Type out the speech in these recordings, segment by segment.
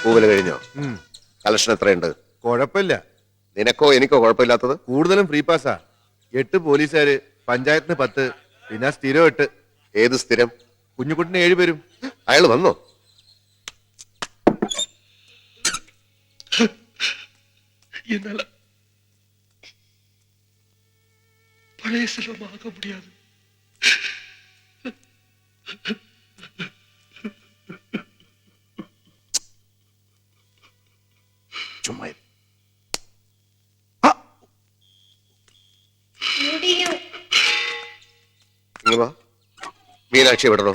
പൂവല് കഴിഞ്ഞോ? കളക്ഷൻ എത്രയുണ്ട്? കുഴപ്പമില്ല. നിനക്കോ എനിക്കോ കുഴപ്പമില്ലാത്തത്? കൂടുതലും ഫ്രീ പാസ്സാ. 8 പോലീസുകാര്, പഞ്ചായത്തിന് 10, പിന്നെ സ്ഥിരം 8. ഏത് സ്ഥിരം? കുഞ്ഞുകുട്ടിന് 7 പേരും. അയാൾ വന്നോ? என்னால பழைய செல்வமாக முடியாது. ചുമ്മാ മീനാക്ഷി വിടണോ?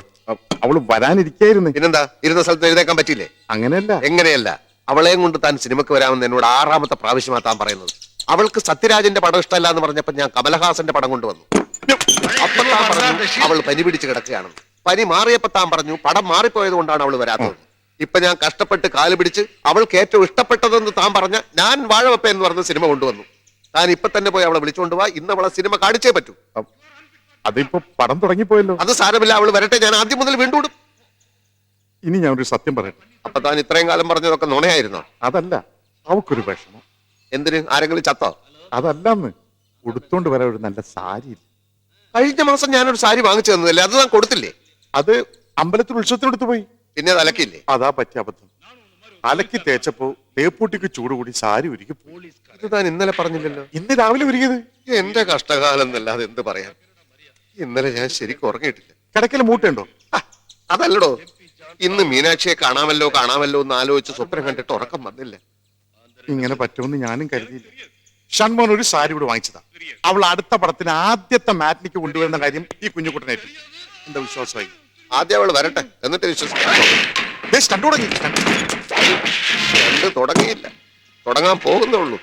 അവള് വരാനിരിക്കായിരുന്നു. പിന്നെന്താ, ഇരുന്ന സ്ഥലത്ത് എഴുതേക്കാൻ പറ്റില്ലേ? അങ്ങനെയല്ല. എങ്ങനെയല്ല? അവളെയും കൊണ്ട് താൻ സിനിമക്ക് വരാമെന്ന് എന്നോട് 6ാമത്തെ പ്രാവശ്യമാ താൻ പറയുന്നത്. അവൾക്ക് സത്യരാജന്റെ പടം ഇഷ്ടമല്ല എന്ന് പറഞ്ഞപ്പോ ഞാൻ കമലഹാസന്റെ പടം കൊണ്ടുവന്നു. അപ്പൊ താൻ പറഞ്ഞു അവൾ പനി പിടിച്ച് കിടക്കുകയാണെന്ന്. പനി മാറിയപ്പോ താൻ പറഞ്ഞു പടം മാറിപ്പോയത് കൊണ്ടാണ് അവൾ വരാത്തത്. ഇപ്പൊ ഞാൻ കഷ്ടപ്പെട്ട് കാല് പിടിച്ച് അവൾക്ക് ഏറ്റവും ഇഷ്ടപ്പെട്ടതെന്ന് താൻ പറഞ്ഞ ഞാൻ വാഴവപ്പ എന്ന് പറഞ്ഞ സിനിമ കൊണ്ടുവന്നു. താൻ ഇപ്പൊ തന്നെ പോയി അവളെ വിളിച്ചുകൊണ്ടുപോവാ. ഇന്ന് അവളെ സിനിമ കാണിച്ചേ പറ്റൂ. അതിപ്പോ പടം തുടങ്ങിപ്പോയല്ലോ. അത് സാരമില്ല, അവൾ വരട്ടെ. ഞാൻ ആദ്യം മുതൽ വീണ്ടും. ഇനി ഞാൻ ഒരു സത്യം പറയട്ടെ. അപ്പൊ താൻ ഇത്രയും കാലം പറഞ്ഞതൊക്കെ നുണയായിരുന്നോ? അതല്ല, അവക്കൊരു വിഷമം. എന്തിന്? ആരെങ്കിലും ചത്തോ? അതല്ലെന്ന്, ഉടുത്തോണ്ട് വരാൻ ഒരു നല്ല സാരി. കഴിഞ്ഞ മാസം ഞാനൊരു സാരി വാങ്ങിച്ചു തന്നതല്ലേ, അത് താൻ കൊടുത്തില്ലേ? അത് അമ്പലത്തിൽ ഉത്സവത്തിനെടുത്ത് പോയി. പിന്നെ അത് അലക്കില്ലേ? അതാ പറ്റിയ അബദ്ധം. അലക്കി തേച്ചപ്പോ തേപ്പൂട്ടിക്ക് ചൂട് കൂടി സാരി ഉരുക്കി. ഇത് താൻ ഇന്നലെ പറഞ്ഞില്ലല്ലോ. ഇന്ന് രാവിലെ ഉരുകിയത്. എന്റെ കഷ്ടകാലം എന്നല്ലാതെ എന്ത് പറയാൻ. ഇന്നലെ ഞാൻ ശരിക്കും ഉറങ്ങിയിട്ടില്ല. കിടക്കൽ മൂട്ടുണ്ടോ? അതല്ലടോ, ഇന്ന് മീനാക്ഷിയെ കാണാമല്ലോ എന്ന് ആലോചിച്ച് സ്വപ്നം കണ്ടിട്ട് ഉറക്കം വന്നില്ല. ഇങ്ങനെ പറ്റുമെന്ന് ഞാനും കരുതിയില്ല. ഷൺമോൻ ഒരു സാരി കൂടെ വാങ്ങിച്ചതാ. അവൾ അടുത്ത പടത്തിന് ആദ്യത്തെ മാറ്റിനിക്ക് കൊണ്ടുവരുന്ന കാര്യം ഈ കുഞ്ഞുകുട്ടനായിട്ട് എന്താ വിശ്വാസമായി. ആദ്യം അവൾ വരട്ടെ, എന്നിട്ട് വിശ്വസിക്കാം. തുടങ്ങിയില്ല, തുടങ്ങാൻ പോകുന്നേ ഉള്ളൂ.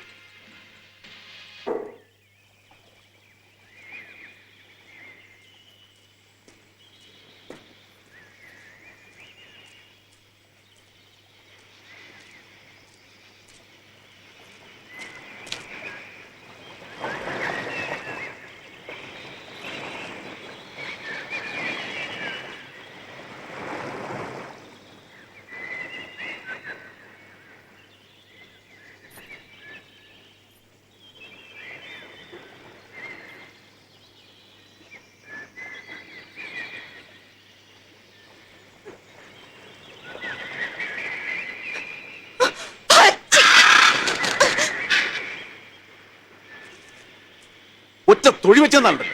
ഒറ്റ തൊഴി വെച്ചെന്നാണല്ലോ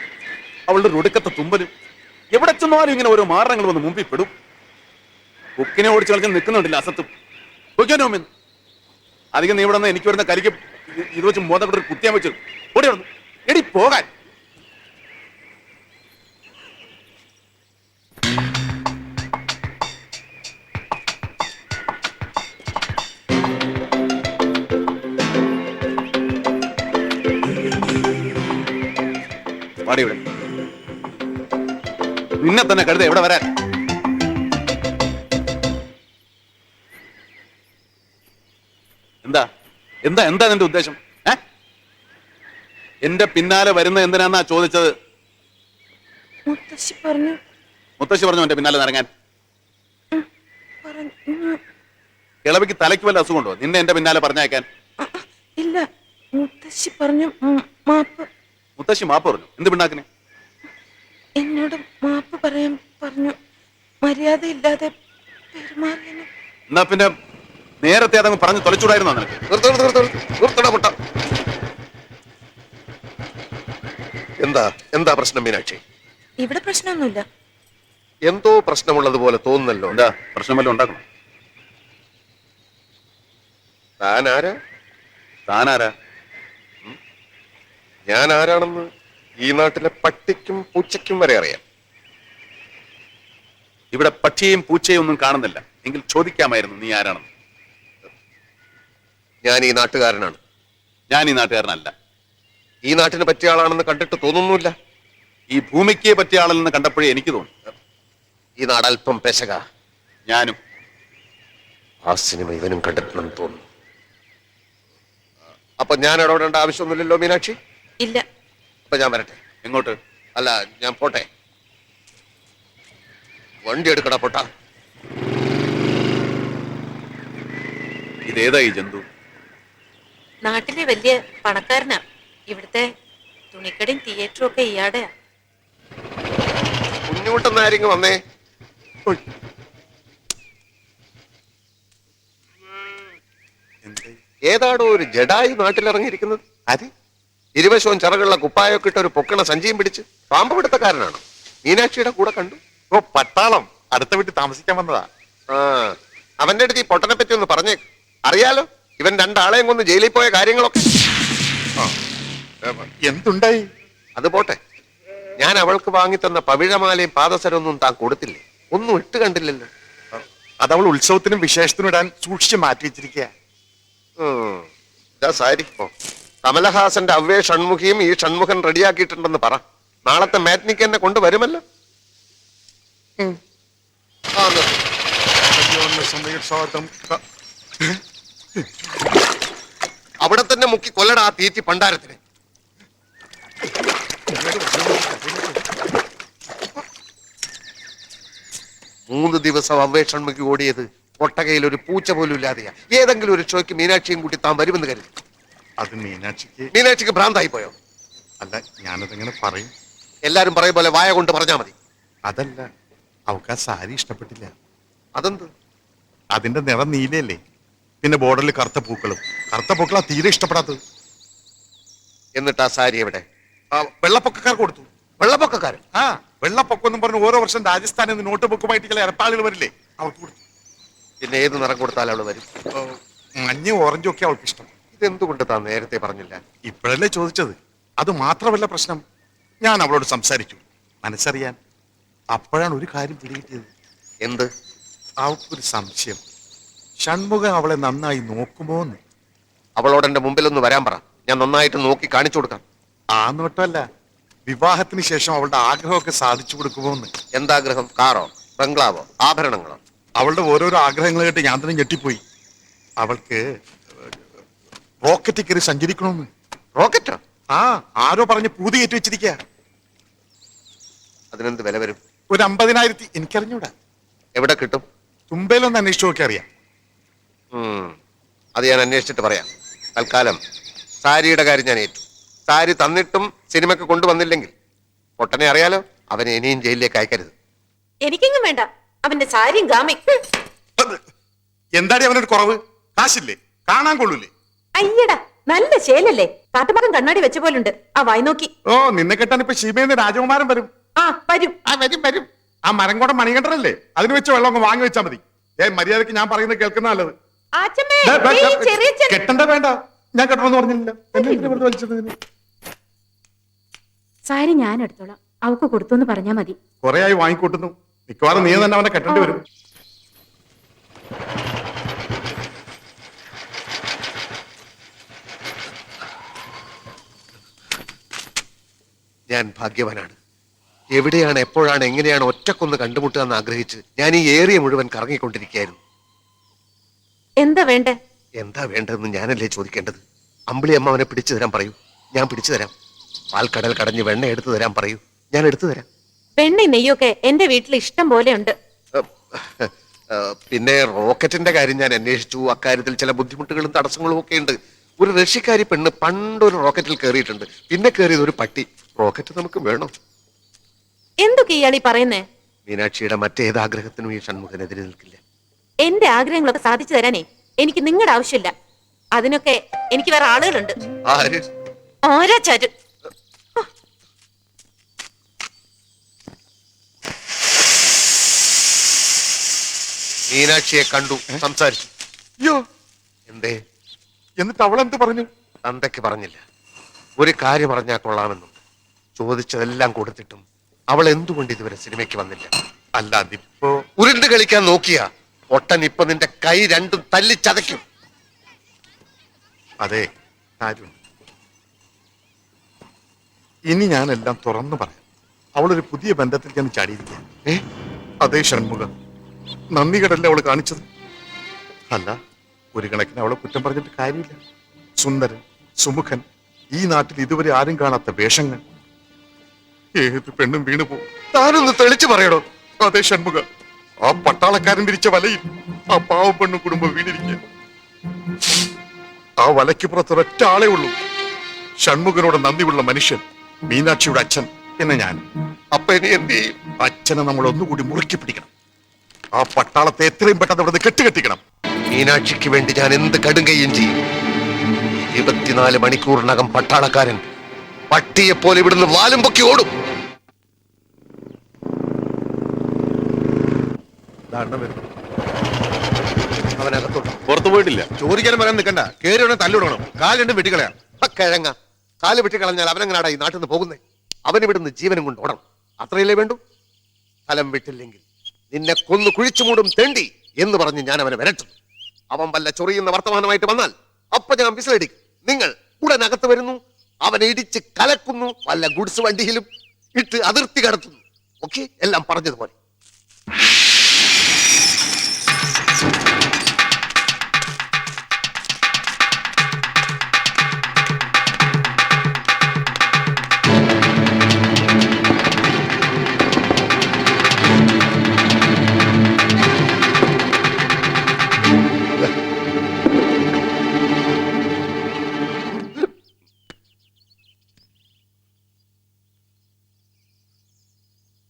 അവളുടെ ഒടുക്കത്തെ തുമ്പലും. എവിടെ ചെന്നാലും ഇങ്ങനെ ഓരോ മാരണങ്ങൾ വന്ന് മുമ്പിൽ പെടും. ബുക്കിനെ ഓടിച്ച് കളിക്കാൻ നിൽക്കുന്നുണ്ടില്ല അസത്തും. അധികം നീ ഇവിടെ നിന്ന് എനിക്ക് വരുന്ന കരിക്ക് ഇത് വെച്ച് മോതപ്പെട്ട ഒരു കുത്തിയാൻ വെച്ചു. ഓടി വന്നു എടി പോകാൻ. ഇവിടെ നിന്നെ തന്നെ കരുത എവിടെ വരാൻ. എന്താ എന്താ എന്താ നിന്റെ ഉദ്ദേശം? എന്റെ പിന്നാലെ വരുന്ന എന്തിനാന്നാ ചോദിച്ചത്? മുത്തശ്ശി പറഞ്ഞു എന്റെ പിന്നാലെ നിറങ്ങാൻ. കിളവിക്ക് തലയ്ക്ക് വല്ല അസുഖമുണ്ടോ നിന്നെ എന്റെ പിന്നാലെ പറഞ്ഞയക്കാൻ? ഇല്ല, മുത്തശ്ശി പറഞ്ഞു മാപ്പ്. മുത്തശ്ശി മാപ്പ് പറഞ്ഞു? എന്ത് പിണ്ണാക്കിന്? എന്നോട് മാപ്പ് പറയാൻ പറഞ്ഞു. മര്യാദയില്ലാതെ പെരുമാറിയതിന്. എന്നാ പിന്നെ നേരത്തെ അതങ്ങ് പറഞ്ഞു തൊലച്ചൂടായിരുന്നോ നിനക്ക്? എന്താ എന്താ പ്രശ്നം മീനാക്ഷി? ഇവിടെ പ്രശ്നമൊന്നുമില്ല. എന്തോ പ്രശ്നമുള്ളതുപോലെ തോന്നുന്നല്ലോ. എന്താ പ്രശ്നം വല്ലതും ഉണ്ടാക്കണം? താനാരാ? ഞാൻ ആരാണെന്ന് ഈ നാട്ടിലെ പട്ടിക്കും പൂച്ചയ്ക്കും വരെ അറിയാം. ഇവിടെ പക്ഷിയെയും പൂച്ചയും ഒന്നും കാണുന്നില്ല. എങ്കിൽ ചോദിക്കാമായിരുന്നു നീ ആരാണെന്ന്. ഞാൻ ഈ നാട്ടുകാരനാണ്. ഞാൻ ഈ നാട്ടുകാരനല്ല. ഈ നാട്ടിന് പറ്റിയ ആളാണെന്ന് കണ്ടിട്ട് തോന്നുന്നില്ല. ഈ ഭൂമിക്ക് പറ്റിയ ആളെന്ന് കണ്ടപ്പോഴേ എനിക്ക് തോന്നി. ഈ നാടൽപ്പം പെശക. ഞാനും. ആ സിനിമ ഇവനും കണ്ടിട്ടുണ്ടെന്ന് തോന്നുന്നു. അപ്പൊ ഞാൻ ഇടപെടേണ്ട ആവശ്യമൊന്നുമില്ലല്ലോ മീനാക്ഷി? ഇല്ല. അപ്പൊ ഞാൻ വരട്ടെ. എങ്ങോട്ട്? അല്ല, ഞാൻ പോട്ടെ. വണ്ടി എടുക്കടാ പൊട്ടാ. ഇതേതായി ജന്തു? നാട്ടിലെ വലിയ പണക്കാരനാ. ഇവിടുത്തെ തുണിക്കടയും തിയേറ്ററും ഒക്കെ ഇയാടെയാ. കുഞ്ഞുകുട്ടൻ ആരെങ്കിലും വന്നേ. ഉയ്. എന്തായി? ഏതാടോ ഒരു ജഡായി നാട്ടിലിറങ്ങിയിരിക്കുന്നത്. ആര്? ഇരുവശവും ചിറകുള്ള കുപ്പായൊക്കെ ഇട്ട് ഒരു പൊക്കണ സഞ്ചിയും പിടിച്ച് പാമ്പ് പിടുത്തക്കാരനാണ്. മീനാക്ഷിയുടെ കൂടെ കണ്ടു. ഓ, പട്ടാളം. അടുത്ത വീട്ടിൽ താമസിക്കാൻ വന്നതാ. ആ, അവന്റെ അടുത്ത് ഈ പൊട്ടനെ പറ്റി ഒന്ന് പറഞ്ഞേക്ക്. അറിയാലോ, ഇവൻ രണ്ടാളെയും കൊന്ന് ജയിലിൽ പോയ കാര്യങ്ങളൊക്കെ. ആ, എന്തുണ്ടായി? അത് പോട്ടെ, ഞാൻ അവൾക്ക് വാങ്ങിത്തന്ന പവിഴമാലയും പാദസരമൊന്നും താൻ കൊടുത്തില്ലേ? ഒന്നും ഇട്ട് കണ്ടില്ലല്ലോ. അതവൾ ഉത്സവത്തിനും വിശേഷത്തിനും ഇടാൻ സൂക്ഷിച്ച് മാറ്റി വെച്ചിരിക്കുക. ഇതാ സാരി. കമലഹാസന്റെ അവ്വേ ഷൺമുഖിയും ഈ ഷൺമുഖൻ റെഡിയാക്കിയിട്ടുണ്ടെന്ന് പറ. നാളത്തെ മാറ്റ്നിക്ക് എന്നെ കൊണ്ടുവരുമല്ലോ. ആ, നിർത്ത്. അവിടെ തന്നെ മുക്കി കൊല്ലട ആ തീറ്റി പണ്ടാരത്തിന്. മൂന്ന് ദിവസം അവ്വേ ഷൺമുഖി ഓടിയത് ഒട്ടകയിൽ ഒരു പൂച്ച പോലും ഇല്ലാതെയാ. ഏതെങ്കിലും ഒരു ഷോയ്ക്ക് മീനാക്ഷിയും കൂട്ടി താൻ വരുമെന്ന് കരുതി. അത് മീനാക്ഷിക്ക് ഭ്രാന്തായി പോയോ? അല്ല, ഞാനതെങ്ങനെ പറയും? എല്ലാരും പറയും പോലെ വായ കൊണ്ട് പറഞ്ഞാ മതി. അതല്ല, അവൾക്ക് ആ സാരി ഇഷ്ടപ്പെട്ടില്ല. അതെന്ത്? അതിന്റെ നിറം നീലയല്ലേ, പിന്നെ ബോർഡറിൽ കറുത്ത പൂക്കളാ തീരെ ഇഷ്ടപ്പെടാത്തത്. എന്നിട്ട് ആ സാരി എവിടെ? വെള്ളപ്പൊക്കക്കാർ കൊടുത്തു. വെള്ളപ്പൊക്കക്കാരൻ? ആ, വെള്ളപ്പൊക്കം എന്നും പറഞ്ഞ് ഓരോ വർഷം രാജസ്ഥാനിൽ നിന്ന് നോട്ട് ബുക്കുമായിട്ട് ചില ഇരപ്പാളുകൾ വരില്ലേ, അവൾക്ക് കൊടുത്തു. പിന്നെ ഏത് നിറം കൊടുത്താൽ അവള് വരും? മഞ്ഞ ഓറഞ്ചും ഒക്കെ അവൾക്ക് ഇഷ്ടം. ഇതെന്തുകൊണ്ട് താൻ നേരത്തെ പറഞ്ഞില്ല? ഇപ്പോഴല്ലേ ചോദിച്ചത്. അത് മാത്രമല്ല പ്രശ്നം, ഞാൻ അവളോട് സംസാരിച്ചു മനസ്സറിയാൻ. അപ്പോഴാണ് ഒരു കാര്യം പിടികിട്ടിയത്. എന്ത്? അവൾക്കൊരു സംശയം, ഷൺമുഖൻ അവളെ നന്നായി നോക്കുമോ എന്ന്. അവളോട് എന്റെ മുമ്പിലൊന്ന് വരാൻ പറ, ഞാൻ നന്നായിട്ട് നോക്കി കാണിച്ചു കൊടുക്കാം. ആ നോട്ടമല്ല, വിവാഹത്തിന് ശേഷം അവളുടെ ആഗ്രഹമൊക്കെ സാധിച്ചു കൊടുക്കുമോ എന്ന്. എന്താഗ്രഹം? കാറോ, ബംഗ്ലാവോ, ആഭരണങ്ങളോ? അവളുടെ ഓരോരോ ആഗ്രഹങ്ങൾ കേട്ട് ഞാൻ തന്നെ ഞെട്ടിപ്പോയി. അവൾക്ക് റോക്കറ്റിൽ കയറി സഞ്ചരിക്കണമെന്ന്. റോക്കറ്റോ? ആ, ആരോ പറഞ്ഞ് പൂതി കയറ്റി വെച്ചിരിക്കുക. അതിനെന്ത് വില വരും? ഒരു 50,000. എനിക്കറിഞ്ഞൂടാ. എവിടെ കിട്ടും? തുമ്പയിലൊന്ന് അന്വേഷിച്ചു നോക്കി അറിയാം. അത് ഞാൻ അന്വേഷിച്ചിട്ട് പറയാം. തൽക്കാലം സാരിയുടെ കാര്യം ഞാൻ ഏറ്റു. സാരി തന്നിട്ടും സിനിമയ്ക്ക് കൊണ്ടുവന്നില്ലെങ്കിൽ പൊട്ടനെ അറിയാലോ, അവനെ ഇനിയും ജയിലിലേക്ക് അയക്കരുത്. എനിക്കെങ്ങും വേണ്ട അവന്റെ സാരിയും ഗാമയും. എന്താടി അവനൊരു കുറവ്? കാശില്ലേ? കാണാൻ കൊള്ളൂലേ? അയ്യടാ, നല്ല ശേലല്ലേ. കാട്ടുമകം കണ്ണാടി വെച്ച പോലുണ്ട് ആ വായി നോക്കി. ഓ, നിന്നെ കെട്ടാൻ ഇപ്പൊ ശീമേന്ന് രാജകുമാരൻ വരും. ആ വരും. വരും. ആ മരംകോടം മണികണ്ഠനല്ലേ, അതിന് വെച്ച് വെള്ളം അങ്ങ് വാങ്ങി വെച്ചാൽ മതി. മര്യാദക്ക് ഞാൻ പറയുന്നത് കേൾക്കുന്ന നല്ലത്. ആച്ചമ്മേ, ഈ ചെറിയ കെട്ടണ്ട, വേണ്ട. ഞാൻ കെട്ടണമെന്ന് പറഞ്ഞില്ല. സാരി ഞാൻ എടുത്തോളാം, അവക്ക് കൊടുത്തോന്ന് പറഞ്ഞാ മതി. കുറെ ആയി വാങ്ങിക്കൂട്ടുന്നു. മിക്കവാറും നീ തന്നെ അവനെ കെട്ടേണ്ടി വരും. ഞാൻ ഭാഗ്യവാനാണ്. എവിടെയാണ്, എപ്പോഴാണ്, എങ്ങനെയാണ് ഒറ്റക്കൊന്ന് കണ്ടുമുട്ടുക എന്ന് ആഗ്രഹിച്ച് ഞാൻ ഈ ഏരിയ മുഴുവൻ കറങ്ങിക്കൊണ്ടിരിക്കുകയായിരുന്നു. എന്താ വേണ്ടേ? എന്താ വേണ്ടതെന്ന് ഞാനല്ലേ ചോദിക്കേണ്ടത്? അമ്പിളി അമ്മ അവനെ പിടിച്ചു തരാൻ പറയൂ, ഞാൻ പിടിച്ചു തരാം. പാൽക്കടൽ കടഞ്ഞ് വെണ്ണ എടുത്തു തരാൻ പറയൂ, ഞാൻ എടുത്തു തരാം. വെണ്ണയും നെയ്യൊക്കെ എന്റെ വീട്ടിൽ ഇഷ്ടം പോലെ ഉണ്ട്. പിന്നെ റോക്കറ്റിന്റെ കാര്യം ഞാൻ അന്വേഷിച്ചു. അക്കാര്യത്തിൽ ചില ബുദ്ധിമുട്ടുകളും തടസ്സങ്ങളും ഒക്കെ ഉണ്ട്. ഒരു റഷ്യക്കാരി പെണ്ണ് പണ്ടൊരു റോക്കറ്റിൽ കയറിയിട്ടുണ്ട്. പിന്നെ കയറിയത് ഒരു പട്ടി. റോക്കറ്റ് നമുക്ക് വേണം. എന്തൊക്കെ ഇയാളീ പറയുന്നേ? മീനാക്ഷിയുടെ മറ്റേത് ആഗ്രഹത്തിനും ഈ ഷൺമുഖനെതിരെ നിൽക്കില്ല. എന്റെ ആഗ്രഹങ്ങളൊക്കെ സാധിച്ചു തരാനേ എനിക്ക് നിങ്ങളുടെ ആവശ്യമില്ല. അതിനൊക്കെ എനിക്ക് വേറെ ആളുകളുണ്ട്. ആര്? ആരാ ചാരു? മീനാക്ഷിയെ കണ്ടു, സംസാരിച്ചു. അയ്യോ, എന്തേ? എന്നിട്ട് അവളെന്ത് പറഞ്ഞു? തന്തയ്ക്ക് പറഞ്ഞില്ല. ഒരു കാര്യം പറഞ്ഞാൽ കൊള്ളാമെന്നും ചോദിച്ചതെല്ലാം കൊടുത്തിട്ടും അവൾ എന്തുകൊണ്ട് ഇതുവരെ സിനിമയ്ക്ക് വന്നില്ല? അല്ല, അതിപ്പോ ഉരുണ്ട് കളിക്കാൻ നോക്കിയ ഒട്ടൻ ഇപ്പൊ നിന്റെ കൈ രണ്ടും തല്ലിച്ചതയ്ക്കും. അതെ, കാര്യം ഇനി ഞാനെല്ലാം തുറന്നു പറയാം. അവളൊരു പുതിയ ബന്ധത്തിൽ ഞാൻ ചാടിയിരിക്കുക. അതേ ഷൺമുഖം, നന്ദി കടല്ലേ അവള് കാണിച്ചത്. അല്ല, ഒരു കണക്കിന് അവളെ കുറ്റം പറഞ്ഞിട്ട് കാര്യമില്ല. സുന്ദരൻ, സുമുഖൻ, ഈ നാട്ടിൽ ഇതുവരെ ആരും കാണാത്ത വേഷങ്ങൾ. ഏത് പെണ്ണും വീണു പോകും. താനൊന്ന് തെളിച്ചു പറയണോ? അതേ ഷൺമുഖ, ആ പട്ടാളക്കാരൻ വിരിച്ച വലയിൽ ആ പാവ പെണ്ണും കുടുംബം വീണിരിക്കുക. ആ വലയ്ക്ക് പുറത്ത് ഒരൊറ്റ ആളേ ഉള്ളൂ, ഷൺമുഖനോട് നന്ദിയുള്ള മനുഷ്യൻ, മീനാക്ഷിയുടെ അച്ഛൻ പിന്നെ ഞാൻ. അപ്പൊ ഇനി എന്ത് ചെയ്യും? അച്ഛനെ നമ്മൾ ഒന്നുകൂടി മുറുക്കി പിടിക്കണം. ആ പട്ടാളത്തെ എത്രയും പെട്ടെന്ന് ഇവിടുന്ന് കെട്ടുകെട്ടിക്കണം. മീനാക്ഷിക്ക് വേണ്ടി ഞാൻ എന്ത് കടുങ്കയും ചെയ്യും. 24 മണിക്കൂറിനകം പട്ടാളക്കാരൻ പട്ടിയെപ്പോലെ ഇവിടുന്ന് വാലും പൊക്കി ഓടും. അവനകത്തോട്ട് പുറത്തു പോയിട്ടില്ല. ചോദിക്കാനും പറയാൻ നിൽക്കണ്ട, കേറി ഉടനെ തല്ലുടണം, കാല് രണ്ടും വെട്ടിക്കളയാം. കിഴങ്ങ കാല് വെട്ടി കളഞ്ഞാൽ അവനെങ്ങനാടാ ഈ നാട്ടിൽ നിന്ന് പോകുന്നേ? അവനിവിടുന്ന് ജീവനും കൊണ്ട് ഓടണം, അത്രയല്ലേ വേണ്ടു. സ്ഥലം വിട്ടില്ലെങ്കിൽ നിന്നെ കൊന്നു കുഴിച്ചു മൂടും തെണ്ടി എന്ന് പറഞ്ഞ് ഞാൻ അവനെ വരട്ടും. അവൻ വല്ല ചൊറിയുന്ന വർത്തമാനമായിട്ട് വന്നാൽ അപ്പൊ ഞാൻ വിസിലടിക്കും. നിങ്ങൾ ഉടനകത്ത് വരുന്നു, അവനെ ഇടിച്ച് കലക്കുന്നു, വല്ല ഗുഡ്സ് വണ്ടിയിലും ഇട്ട് അതിർത്തി കടത്തുന്നു. ഓക്കെ, എല്ലാം പറഞ്ഞതുപോലെ.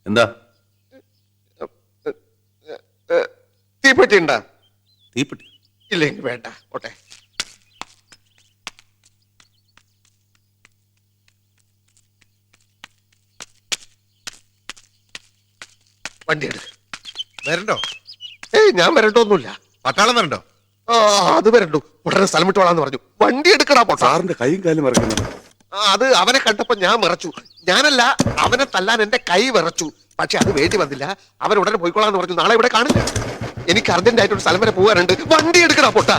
എന്താ തീപ്പെട്ടി ഉണ്ടാ? തീപ്പെട്ടി? ഇല്ലെങ്കിൽ വേണ്ട, ഓട്ടെ. വണ്ടി എടുക്ക. വരണ്ടോ? ഏയ്, ഞാൻ വരണ്ടോന്നുമില്ല. പട്ടാളം വരണ്ടോ? ആ, അത് വരണ്ടു. ഉടനെ സ്ഥലം വിട്ടോളാന്ന് പറഞ്ഞു. വണ്ടി എടുക്കടാ പൊട്ടാ. സാറിന്റെ കൈയും കാലും മറക്കുന്നുണ്ട്. അത് അവനെ കണ്ടപ്പോ ഞാൻ വിറച്ചു. ഞാനല്ല, അവനെ തല്ലാൻ എന്റെ കൈ വിറച്ചു. പക്ഷെ അത് വേണ്ടി വന്നില്ല. അവൻ ഉടനെ പോയിക്കോളാന്ന് പറഞ്ഞു. നാളെ ഇവിടെ കാണില്ല. എനിക്ക് അർജന്റായിട്ട് ഒരു സ്ഥലം വരെ പോകാനുണ്ട്. വണ്ടി എടുക്കടാ പൊട്ടാ.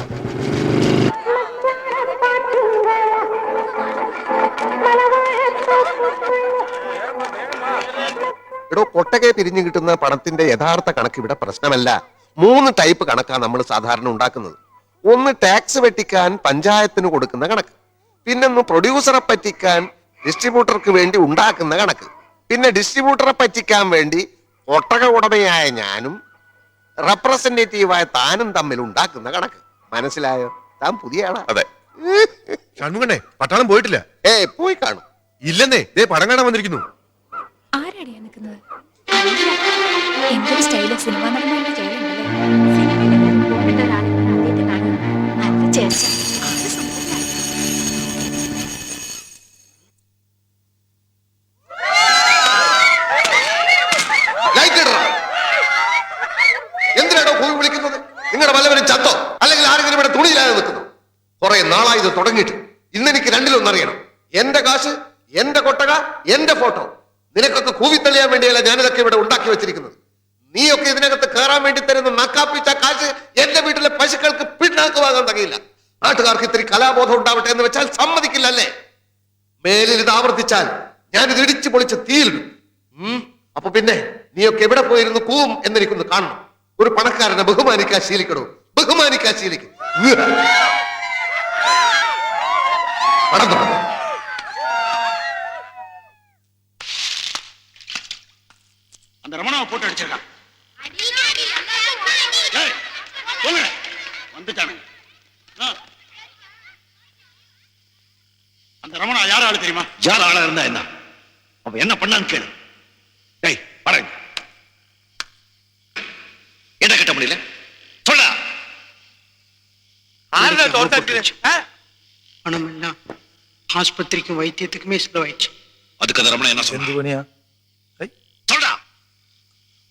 എടോ, കൊട്ടകെ പിരിഞ്ഞു കിട്ടുന്ന പണത്തിന്റെ യഥാർത്ഥ കണക്ക് ഇവിടെ പ്രശ്നമല്ല. 3 ടൈപ്പ് കണക്കാണ് നമ്മൾ സാധാരണ ഉണ്ടാക്കുന്നത്. ഒന്ന് ടാക്സ് വെട്ടിക്കാൻ പഞ്ചായത്തിന് കൊടുക്കുന്ന കണക്ക്, പിന്നൊന്ന് പ്രൊഡ്യൂസറെ പറ്റിക്കാൻ ഡിസ്ട്രിബ്യൂട്ടർക്ക് വേണ്ടി ഉണ്ടാക്കുന്ന കണക്ക്, പിന്നെ ഡിസ്ട്രിബ്യൂട്ടറെ പറ്റിക്കാൻ വേണ്ടി ഒട്ടക ഉടമയായ ഞാനും റെപ്രസെന്റേറ്റീവായ താനും തമ്മിൽ ഉണ്ടാക്കുന്ന കണക്ക്. മനസ്സിലായോ? താൻ പുതിയ ആളാ. അതെ. ഷൺമുഖനെ, പട്ടാളം പോയിട്ടില്ല. പോയി കാണും. ഇല്ലെന്നേ, ദേ പടം കാണാൻ വന്നിരിക്കുന്നു. ആരാടിയാ നിൽക്കുന്നത്? എന്തൊരു സ്റ്റൈല്, സിനിമ നടന്മാരുടെ സ്റ്റൈലുണ്ടല്ലേ. നല്ല ചേർച്ച. ആള് സുന്ദരനാ. ലൈറ്റ് ഇടണം. എന്തിനാണോ പോയി വിളിക്കുന്നത്? നിങ്ങളുടെ വല്ലവരും ചത്തോ, അല്ലെങ്കിൽ ആരെങ്കിലും ഇവിടെ തുണിയില്ലാതെ നിൽക്കുന്നു? കുറെ നാളായി ഇത് തുടങ്ങിയിട്ട്. ഇന്നെനിക്ക് രണ്ടിലൊന്നറിയണം. എന്റെ കാശ്, എന്റെ കൊട്ടക, എന്റെ ഫോട്ടോ. നിനക്കൊക്കെ കൂവിത്തള്ളിയാൻ വേണ്ടിയല്ല ഞാനിതൊക്കെ ഇവിടെ ഉണ്ടാക്കി വെച്ചിരിക്കുന്നത്. നീയൊക്കെ ഇതിനകത്ത് കയറാൻ വേണ്ടി തരുന്ന നക്കാപ്പിച്ച കാശ് എന്റെ വീട്ടിലെ പശുക്കൾക്ക് പിന്നാക്ക് വാങ്ങാൻ തകയില്ല. നാട്ടുകാർക്ക് ഇത്തിരി കലാബോധം ഉണ്ടാവട്ടെ എന്ന് വെച്ചാൽ സമ്മതിക്കില്ലല്ലേ? മേലിൽ ഇത് ആവർത്തിച്ചാൽ ഞാനിത് ഇടിച്ചു പൊളിച്ച് തീയിലിടും. അപ്പൊ പിന്നെ നീയൊക്കെ എവിടെ പോയിരുന്നു കൂവും എന്നെനിക്കൊന്ന് കാണണം. ഒരു പണക്കാരനെ ബഹുമാനിക്കാൻ ശീലിക്കണോ? ബഹുമാനിക്കാൻ ശീലിക്കും. പണം തുടങ്ങും. அந்த ரமணாவை போட்டு அடிச்சிருக்கான். வந்துட்டானுங்க. அந்த ரமணா யார் ஆளு தெரியுமா? யார் ஆளா இருந்தா என்ன, அவன் என்ன பண்ணான்னு கேளு. டேய் படங்க, என்ன கட்ட முடியல சொல்ல. பணம் எல்லாம் ஆஸ்பத்திரிக்கும் வைத்தியத்துக்குமே செலவாயிடுச்சு. அதுக்கு அந்த ரமணா என்ன சொன்னா? சொல்றா.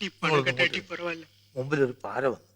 நீ பணம் கட்டாட்டி பரவாயில்ல, മുമ്പിലൊരു പാര വന്നു.